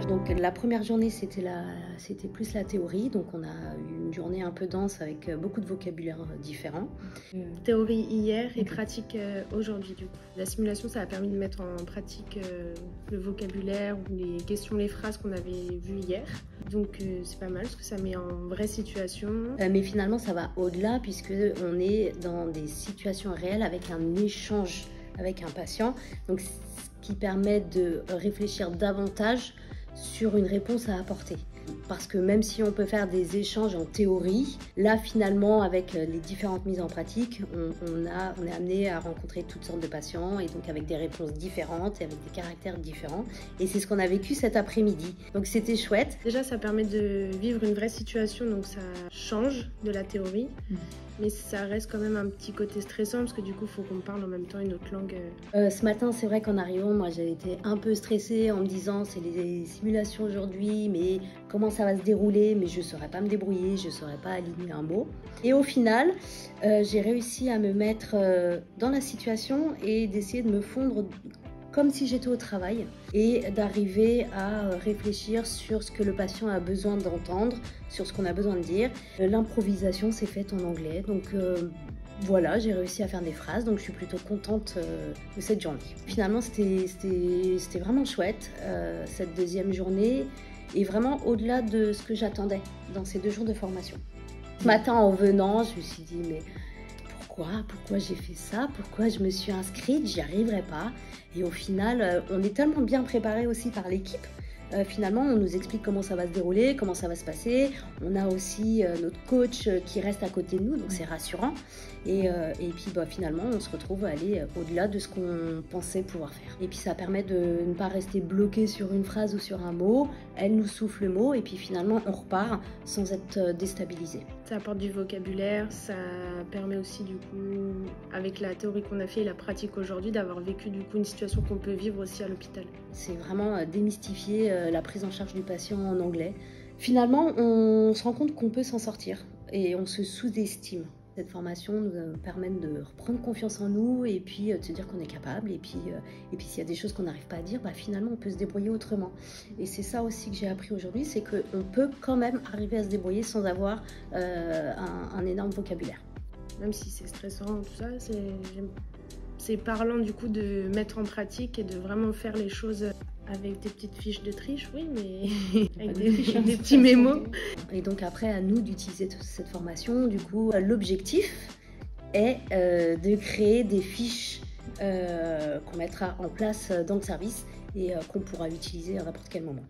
Donc la première journée, c'était plus la théorie. Donc on a eu une journée un peu dense avec beaucoup de vocabulaire différent. Théorie hier et pratique aujourd'hui du coup. La simulation, ça a permis de mettre en pratique le vocabulaire ou les questions, les phrases qu'on avait vues hier. Donc c'est pas mal parce que ça met en vraie situation. Mais finalement, ça va au-delà puisque on est dans des situations réelles avec un échange avec un patient. Donc ce qui permet de réfléchir davantage sur une réponse à apporter. Parce que même si on peut faire des échanges en théorie, là finalement avec les différentes mises en pratique, on est amené à rencontrer toutes sortes de patients et donc avec des réponses différentes et avec des caractères différents. Et c'est ce qu'on a vécu cet après-midi. Donc c'était chouette. Déjà ça permet de vivre une vraie situation, donc ça change de la théorie. Mais ça reste quand même un petit côté stressant parce que du coup, il faut qu'on parle en même temps une autre langue. Ce matin, c'est vrai qu'en arrivant, moi, j'ai été un peu stressée en me disant c'est les simulations aujourd'hui, mais comment ça va se dérouler? Mais je ne saurais pas me débrouiller, je ne saurais pas aligner un mot. Et au final, j'ai réussi à me mettre dans la situation et d'essayer de me fondre comme si j'étais au travail et d'arriver à réfléchir sur ce que le patient a besoin d'entendre, sur ce qu'on a besoin de dire. L'improvisation s'est faite en anglais, donc voilà, j'ai réussi à faire des phrases, donc je suis plutôt contente de cette journée. Finalement, c'était vraiment chouette, cette deuxième journée, et vraiment au-delà de ce que j'attendais dans ces 2 jours de formation. Ce matin, en venant, je me suis dit, mais pourquoi j'ai fait ça? Pourquoi je me suis inscrite? J'y arriverai pas. Et au final, on est tellement bien préparé aussi par l'équipe. Finalement, on nous explique comment ça va se dérouler, comment ça va se passer. On a aussi notre coach qui reste à côté de nous, donc c'est rassurant. Et puis finalement, on se retrouve à aller au-delà de ce qu'on pensait pouvoir faire. Et puis ça permet de ne pas rester bloqué sur une phrase ou sur un mot. Elle nous souffle le mot et puis finalement, on repart sans être déstabilisé. Ça apporte du vocabulaire, ça permet aussi du coup, avec la théorie qu'on a fait et la pratique aujourd'hui, d'avoir vécu du coup une situation qu'on peut vivre aussi à l'hôpital. C'est vraiment démystifier la prise en charge du patient en anglais. Finalement, on se rend compte qu'on peut s'en sortir et on se sous-estime. Cette formation nous permet de reprendre confiance en nous et puis de se dire qu'on est capable. Et puis s'il y a des choses qu'on n'arrive pas à dire, finalement on peut se débrouiller autrement. Et c'est ça aussi que j'ai appris aujourd'hui, c'est qu'on peut quand même arriver à se débrouiller sans avoir un énorme vocabulaire. Même si c'est stressant, tout ça, c'est parlant du coup de mettre en pratique et de vraiment faire les choses avec des petites fiches de triche, oui, mais avec des petits mémos. Et donc après, à nous d'utiliser cette formation. Du coup, l'objectif est de créer des fiches qu'on mettra en place dans le service et qu'on pourra utiliser à n'importe quel moment.